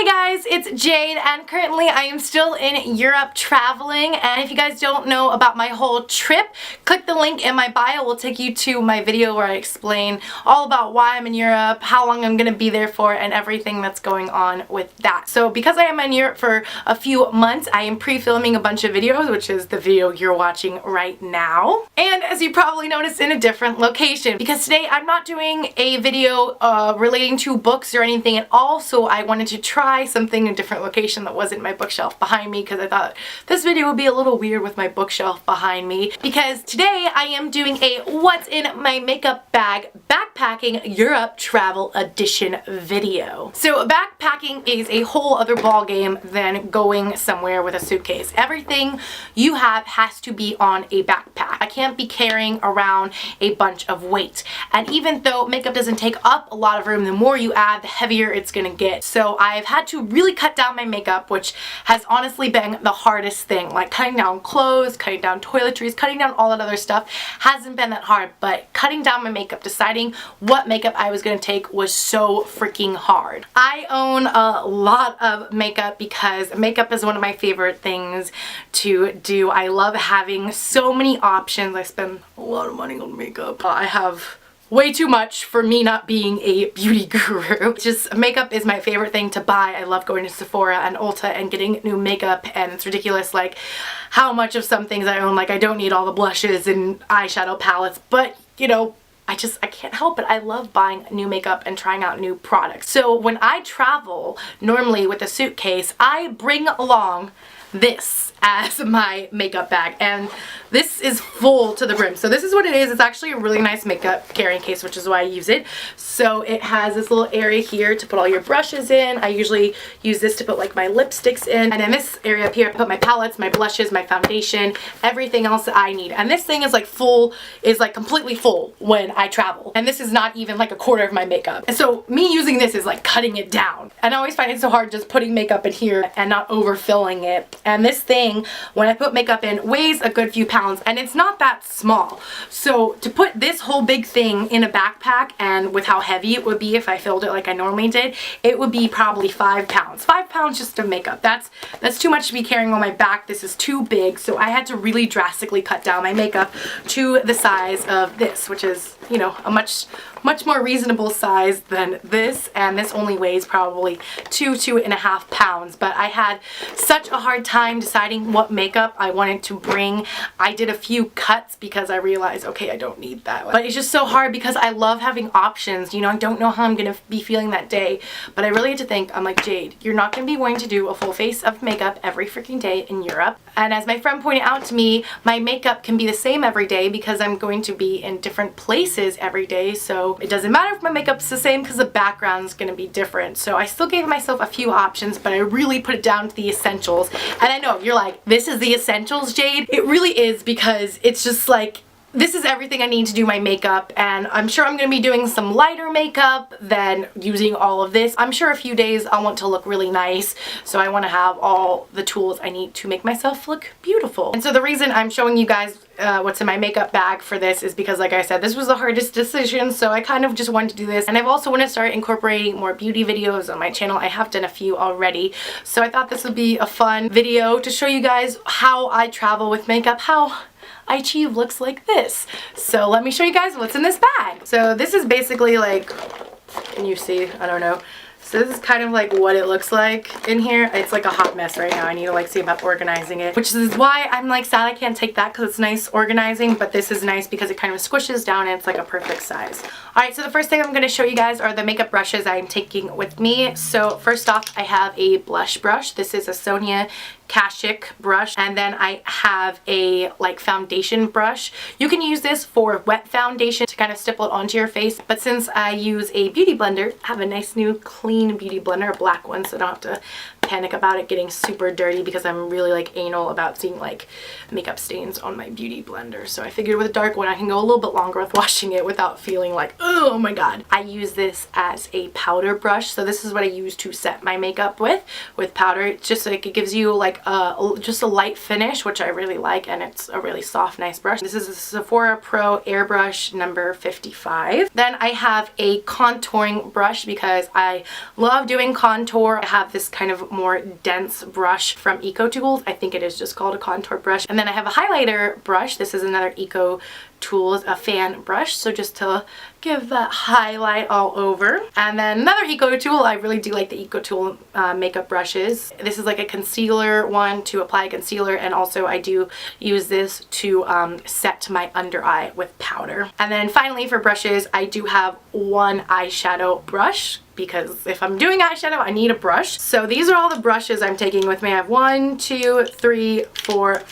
Hey guys, it's Jade and currently I am still in Europe traveling, and if you guys don't know about my whole trip, click the link in my bio. It will take you to my video where I explain all about why I'm in Europe, how long I'm going to be there for, and everything that's going on with that. So because I am in Europe for a few months, I am pre-filming a bunch of videos, which is the video you're watching right now. And as you probably noticed, in a different location, because today I'm not doing a video relating to books or anything at all, so I wanted to try something in a different location that wasn't my bookshelf behind me, because I thought this video would be a little weird with my bookshelf behind me. Because today I am doing a what's in my makeup bag backpacking Europe travel edition video. So backpacking is a whole other ball game than going somewhere with a suitcase. Everything you have has to be on a backpack. I can't be carrying around a bunch of weight. And even though makeup doesn't take up a lot of room, the more you add, the heavier it's gonna get. So I've had to really cut down my makeup, which has honestly been the hardest thing. Like cutting down clothes, cutting down toiletries, cutting down all that other stuff hasn't been that hard, but cutting down my makeup, deciding what makeup I was gonna take was so freaking hard. I own a lot of makeup because makeup is one of my favorite things to do. I love having so many options. I spend a lot of money on makeup. I have way too much for me not being a beauty guru. Just makeup is my favorite thing to buy. I love going to Sephora and Ulta and getting new makeup, and it's ridiculous like how much of some things I own. Like I don't need all the blushes and eyeshadow palettes, but you know, I can't help it. I love buying new makeup and trying out new products. So when I travel, normally with a suitcase, I bring along this as my makeup bag, and this is full to the brim. So this is what it is. It's actually a really nice makeup carrying case, which is why I use it. So it has this little area here to put all your brushes in. I usually use this to put like my lipsticks in, and in this area up here I put my palettes, my blushes, my foundation, everything else that I need. And this thing is like full, is like completely full when I travel, and this is not even like a quarter of my makeup. And so me using this is like cutting it down, and I always find it so hard just putting makeup in here and not overfilling it. And this thing, when I put makeup in, weighs a good few pounds, and it's not that small. So to put this whole big thing in a backpack, and with how heavy it would be if I filled it like I normally did, it would be probably 5 pounds. 5 pounds just of makeup. That's too much to be carrying on my back. This is too big, so I had to really drastically cut down my makeup to the size of this, which is, you know, a much more reasonable size than this, and this only weighs probably 2.5 pounds. But I had such a hard time deciding what makeup I wanted to bring. I did a few cuts because I realized, okay, I don't need that. But it's just so hard because I love having options. You know, I don't know how I'm gonna be feeling that day, but I really had to think. I'm like, Jade, you're not gonna be wanting to do a full face of makeup every freaking day in Europe. And as my friend pointed out to me, my makeup can be the same every day because I'm going to be in different places every day. So it doesn't matter if my makeup's the same because the background's gonna be different. So I still gave myself a few options, but I really put it down to the essentials. And I know you're like, this is the essentials, Jade. It really is, because it's just like, this is everything I need to do my makeup, and I'm sure I'm going to be doing some lighter makeup than using all of this. I'm sure a few days I'll want to look really nice, so I want to have all the tools I need to make myself look beautiful. And so the reason I'm showing you guys what's in my makeup bag for this is because, like I said, this was the hardest decision, so I kind of just wanted to do this. And I've also want to start incorporating more beauty videos on my channel. I have done a few already, so I thought this would be a fun video to show you guys how I travel with makeup, how I achieve looks like this. So let me show you guys what's in this bag. So this is basically like, can you see? I don't know. So this is kind of like what it looks like in here. It's like a hot mess right now. I need to like see about organizing it, which is why I'm like sad I can't take that because it's nice organizing, but this is nice because it kind of squishes down and it's like a perfect size. Alright, so the first thing I'm going to show you guys are the makeup brushes I'm taking with me. So first off, I have a blush brush. This is a Sonia Kashuk brush, and then I have a like foundation brush. You can use this for wet foundation to kind of stipple it onto your face, but since I use a beauty blender, I have a nice new clean beauty blender, a black one, so I don't have to panic about it getting super dirty, because I'm really like anal about seeing like makeup stains on my beauty blender. So I figured with a dark one I can go a little bit longer with washing it without feeling like, oh my god. I use this as a powder brush, so this is what I use to set my makeup with powder. It's just like, it gives you like like just a light finish, which I really like, and it's a really soft, nice brush. This is a Sephora Pro Airbrush number 55. Then I have a contouring brush because I love doing contour. I have this kind of more dense brush from Eco Tools. I think it is just called a contour brush. And then I have a highlighter brush. This is another Eco Tools, a fan brush, so just to give that highlight all over. And then another Eco Tool, I really do like the Eco Tool makeup brushes. This is like a concealer one to apply concealer, and also I do use this to set my under eye with powder. And then finally for brushes, I do have one eyeshadow brush, because if I'm doing eyeshadow, I need a brush. So these are all the brushes I'm taking with me. I have 1, 2, 3, 4,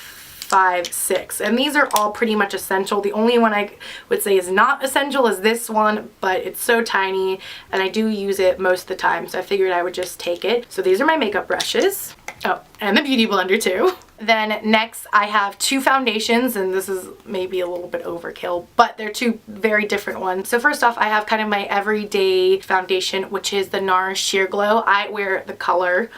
5, 6, and these are all pretty much essential. The only one I would say is not essential is this one, but it's so tiny and I do use it most of the time, so I figured I would just take it. So these are my makeup brushes. Oh, and the beauty blender too. Then next I have 2 foundations, and this is maybe a little bit overkill, but they're 2 very different ones. So first off, I have kind of my everyday foundation, which is the NARS Sheer Glow. I wear the color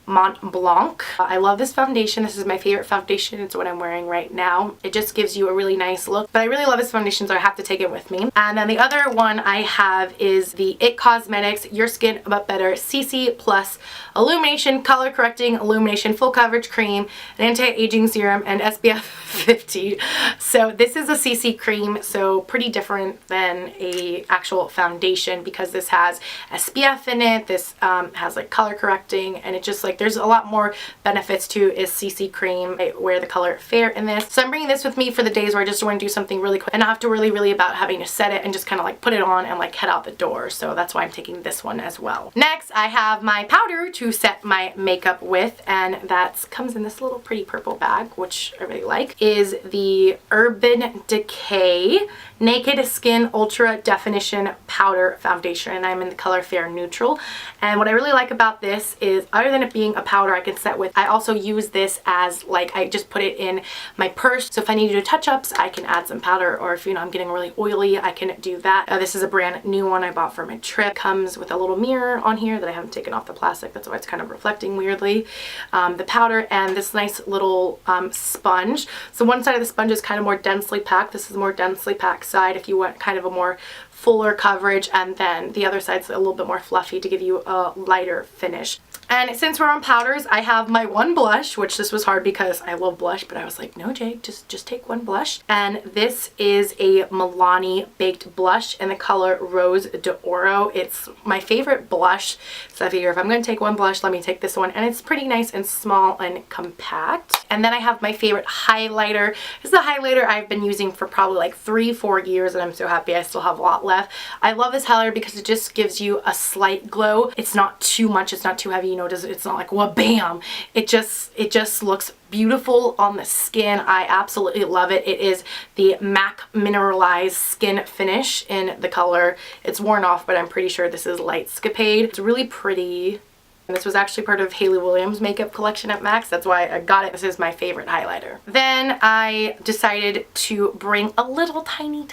Mont Blanc. I love this foundation. This is my favorite foundation. It's what I'm wearing right now. It just gives you a really nice look, but I really love this foundation, so I have to take it with me. And then the other one I have is the IT Cosmetics Your Skin But Better CC Plus Illumination Color Correcting Illumination Full Coverage Cream, an Anti-Aging Serum, and SPF 50. So this is a CC cream, so pretty different than a actual foundation because this has SPF in it. This has like color correcting, and it just like there's a lot more benefits to is CC cream. I wear the color Fair in this. So I'm bringing this with me for the days where I just want to do something really quick and not have to really about having to set it and just kind of like put it on and like head out the door. So that's why I'm taking this one as well. Next, I have my powder to set my makeup with, and that comes in this little pretty purple bag, which I really like, is the Urban Decay Naked Skin Ultra Definition Powder Foundation, and I'm in the color Fair Neutral. And what I really like about this is, other than it being a powder I can set with, I also use this as like, I just put it in my purse, so if I need to do touch-ups I can add some powder, or if you know I'm getting really oily I can do that. This is a brand new one I bought for my trip. Comes with a little mirror on here that I haven't taken off the plastic, that's why it's kind of reflecting weirdly. The powder and this nice little sponge. So one side of the sponge is kind of more densely packed. This is more densely packed side if you want kind of a more fuller coverage, and then the other side's a little bit more fluffy to give you a lighter finish. And since we're on powders, I have my one blush, which this was hard because I love blush, but I was like, no, Jake, just take one blush. And this is a Milani Baked Blush in the color Rose d'Oro. It's my favorite blush, so I figure if I'm going to take one blush, let me take this one. And it's pretty nice and small and compact. And then I have my favorite highlighter. This is a highlighter I've been using for probably like 3-4 years, and I'm so happy I still have a lot left. I love this highlighter because it just gives you a slight glow. It's not too much, it's not too heavy. You know, it's not like wha bam. It just looks beautiful on the skin. I absolutely love it. It is the MAC Mineralized Skin Finish in the color. It's worn off, but I'm pretty sure this is Lightscapade. It's really pretty. And this was actually part of Hayley Williams' makeup collection at MAC's. That's why I got it. This is my favorite highlighter. Then I decided to bring a little tiny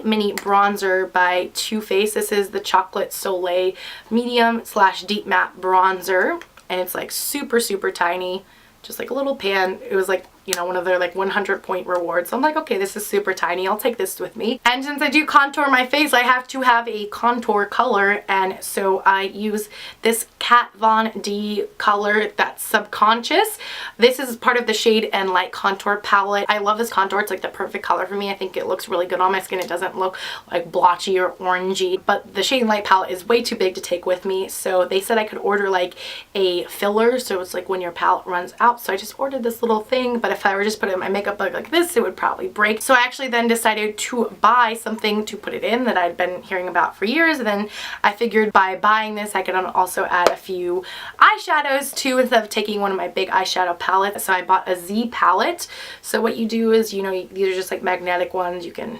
mini bronzer by Too Faced. This is the Chocolate Soleil Medium / Deep Matte Bronzer. And it's like super tiny. Just like a little pan. It was like, you know, one of their like 100-point rewards. So I'm like, okay, this is super tiny. I'll take this with me. And since I do contour my face, I have to have a contour color. And so I use this Kat Von D color that's Subconscious. This is part of the Shade and Light Contour palette. I love this contour. It's like the perfect color for me. I think it looks really good on my skin. It doesn't look like blotchy or orangey. But the Shade and Light palette is way too big to take with me. So they said I could order like a filler. So it's like when your palette runs out. So I just ordered this little thing. But if I were just put it in my makeup bag like this, it would probably break. So I actually then decided to buy something to put it in that I'd been hearing about for years. And then I figured by buying this, I could also add a few eyeshadows too, instead of taking one of my big eyeshadow palettes. So I bought a Z palette. So what you do is, you know, these are just like magnetic ones. You can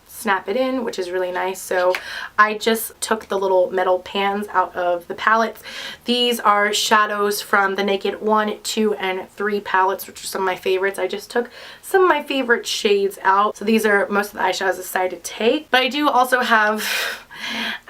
snap it in, which is really nice. So I just took the little metal pans out of the palettes. These are shadows from the Naked 1, 2, and 3 palettes, which are some of my favorites. I just took some of my favorite shades out. So these are most of the eyeshadows I decided to take. But I do also have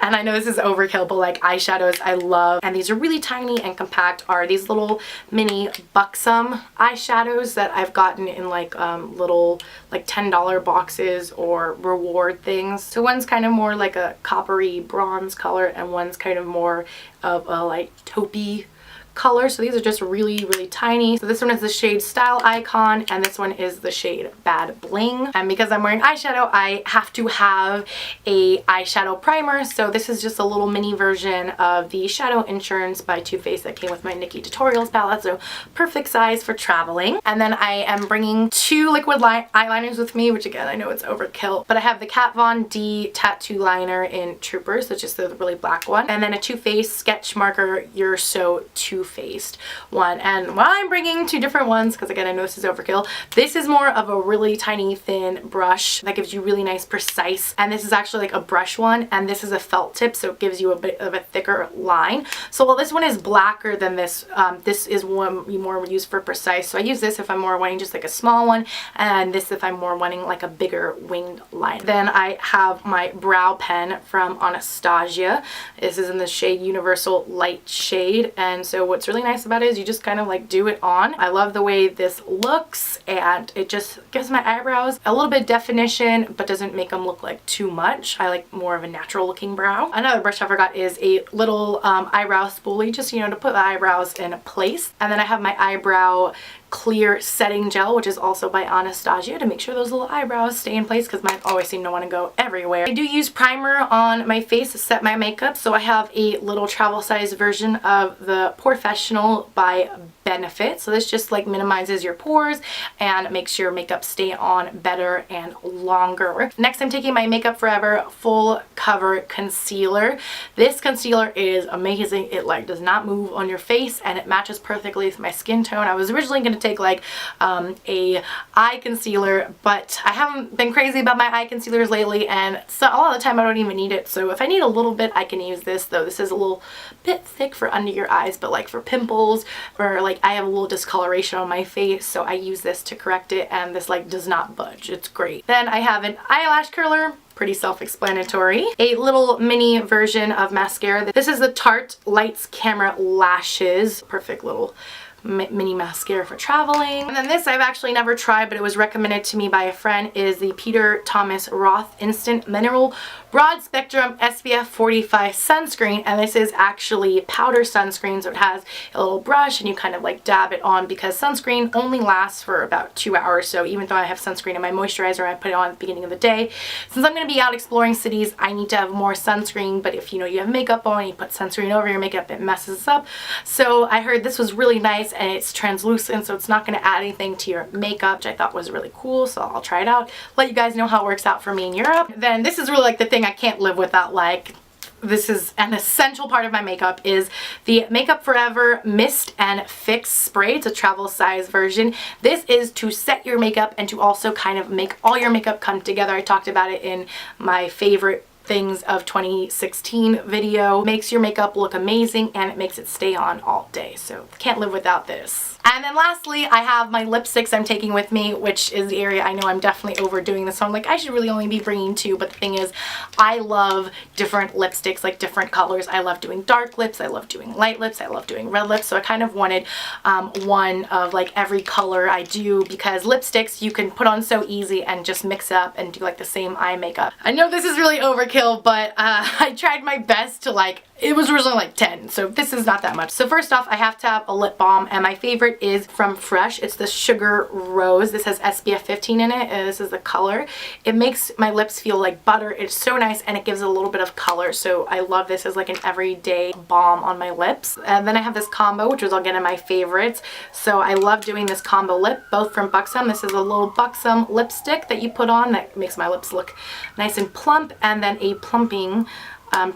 And I know this is overkill, but like eyeshadows I love, and these are really tiny and compact, are these little mini Buxom eyeshadows that I've gotten in like little like $10 boxes or reward things. So one's kind of more like a coppery bronze color, and one's kind of more of a like taupey color. So these are just really tiny. So this one is the shade Style Icon, and this one is the shade Bad Bling. And because I'm wearing eyeshadow, I have to have a eyeshadow primer. So this is just a little mini version of the Shadow Insurance by Too Faced that came with my Nikki Tutorials palette. So perfect size for traveling. And then I am bringing two liquid eyeliners with me, which again, I know it's overkill, but I have the Kat Von D tattoo liner in Troopers, so it's just the really black one, and then a Too Faced sketch marker You're So Too Faced one. And while I'm bringing two different ones, because again I know this is overkill, this is more of a really tiny thin brush that gives you really nice precise, and this is actually like a brush one, and this is a felt tip, so it gives you a bit of a thicker line. So while this one is blacker than this, this is one more used for precise, so I use this if I'm more wanting just like a small one, and this if I'm more wanting like a bigger winged line. Then I have my brow pen from Anastasia. This is in the shade Universal Light Shade, and so what's really nice about it is you just kind of like do it on. I love the way this looks, and it just gives my eyebrows a little bit of definition but doesn't make them look like too much. I like more of a natural looking brow. Another brush I forgot is a little eyebrow spoolie, just to put the eyebrows in place. And then I have my eyebrow clear setting gel, which is also by Anastasia, to make sure those little eyebrows stay in place, because mine always seem to want to go everywhere. I do use primer on my face to set my makeup, so I have a little travel size version of the Professional by Benefit. So this just like minimizes your pores and makes your makeup stay on better and longer. Next, I'm taking my Makeup Forever Full Cover Concealer. This concealer is amazing. It like does not move on your face, and it matches perfectly with my skin tone. I was originally going to take like a eye concealer, but I haven't been crazy about my eye concealers lately, and so a lot of the time I don't even need it. So if I need a little bit, I can use this, though this is a little bit thick for under your eyes, but like for pimples, or like I have a little discoloration on my face, so I use this to correct it, and this like does not budge. It's great. Then I have an eyelash curler, pretty self-explanatory. A little mini version of mascara. This is the Tarte Lights Camera Lashes. Perfect little mini mascara for traveling. And then this I've actually never tried, but it was recommended to me by a friend, is the Peter Thomas Roth Instant Mineral Broad Spectrum SPF 45 sunscreen, and this is actually powder sunscreen, so it has a little brush and you kind of like dab it on, because sunscreen only lasts for about 2 hours. So even though I have sunscreen in my moisturizer, I put it on at the beginning of the day. Since I'm going to be out exploring cities, I need to have more sunscreen, but if you have makeup on, you put sunscreen over your makeup, it messes up. So I heard this was really nice, and it's translucent, so it's not going to add anything to your makeup, which I thought was really cool. So I'll try it out, let you guys know how it works out for me in Europe. Then this is really like the thing I can't live without. Like, this is an essential part of my makeup, is the Makeup Forever Mist and Fix Spray. It's a travel size version. This is to set your makeup and to also kind of make all your makeup come together. I talked about it in my favorite things of 2016 video. Makes your makeup look amazing, and it makes it stay on all day. So can't live without this. And then lastly, I have my lipsticks I'm taking with me, which is the area I know I'm definitely overdoing this. So I'm like, I should really only be bringing two, but the thing is, I love different lipsticks, like different colors. I love doing dark lips, I love doing light lips, I love doing red lips. So I kind of wanted one of like every color I do, because lipsticks you can put on so easy and just mix up and do like the same eye makeup. I know this is really overkill, but I tried my best to like, it was originally like 10, so this is not that much. So first off, I have to have a lip balm, and my favorite is from Fresh. It's the Sugar Rose. This has SPF 15 in it, and this is the color. It makes my lips feel like butter. It's so nice, and it gives a little bit of color, so I love this as like an everyday balm on my lips. And then I have this combo, which was again in my favorites. So I love doing this combo lip, both from Buxom. This is a little Buxom lipstick that you put on that makes my lips look nice and plump, and then a plumping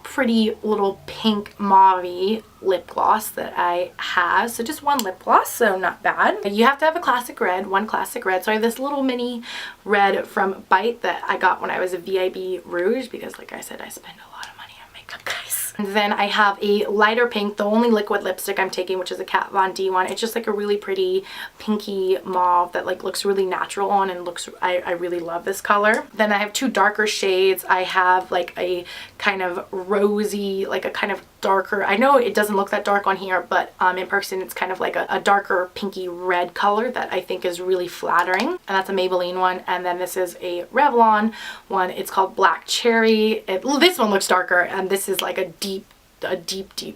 pretty little pink mauve lip gloss that I have. So just one lip gloss, so not bad. You have to have a classic red, one classic red. So I have this little mini red from Bite that I got when I was a VIB Rouge, because like I said, I spend a lot of money on makeup, guys. And then I have a lighter pink, the only liquid lipstick I'm taking, which is a Kat Von D one. It's just like a really pretty pinky mauve that like looks really natural on and looks, I really love this color. Then I have two darker shades. I have like a kind of rosy, like a kind of darker, I know it doesn't look that dark on here, but in person it's kind of like a darker pinky red color that I think is really flattering. And that's a Maybelline one. And then this is a Revlon one. It's called Black Cherry. This one looks darker, and this is like a deep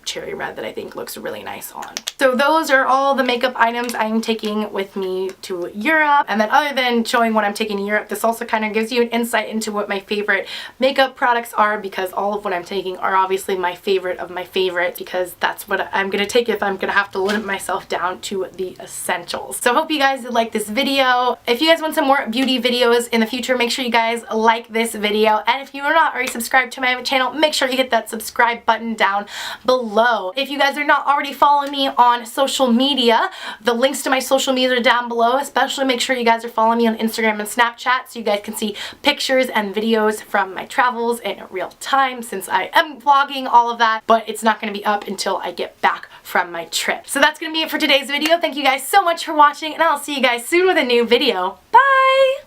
cherry red that I think looks really nice on. So those are all the makeup items I'm taking with me to Europe. And then other than showing what I'm taking to Europe, this also kind of gives you an insight into what my favorite makeup products are, because all of what I'm taking are obviously my favorite of my favorites, because that's what I'm going to take if I'm going to have to limit myself down to the essentials. So I hope you guys did like this video. If you guys want some more beauty videos in the future, make sure you guys like this video. And if you are not already subscribed to my channel, make sure you hit that subscribe button down below. If you guys are not already following me on social media, the links to my social media are down below. Especially make sure you guys are following me on Instagram and Snapchat so you guys can see pictures and videos from my travels in real time, since I am vlogging all of that, but it's not going to be up until I get back from my trip. So that's going to be it for today's video. Thank you guys so much for watching, and I'll see you guys soon with a new video. Bye!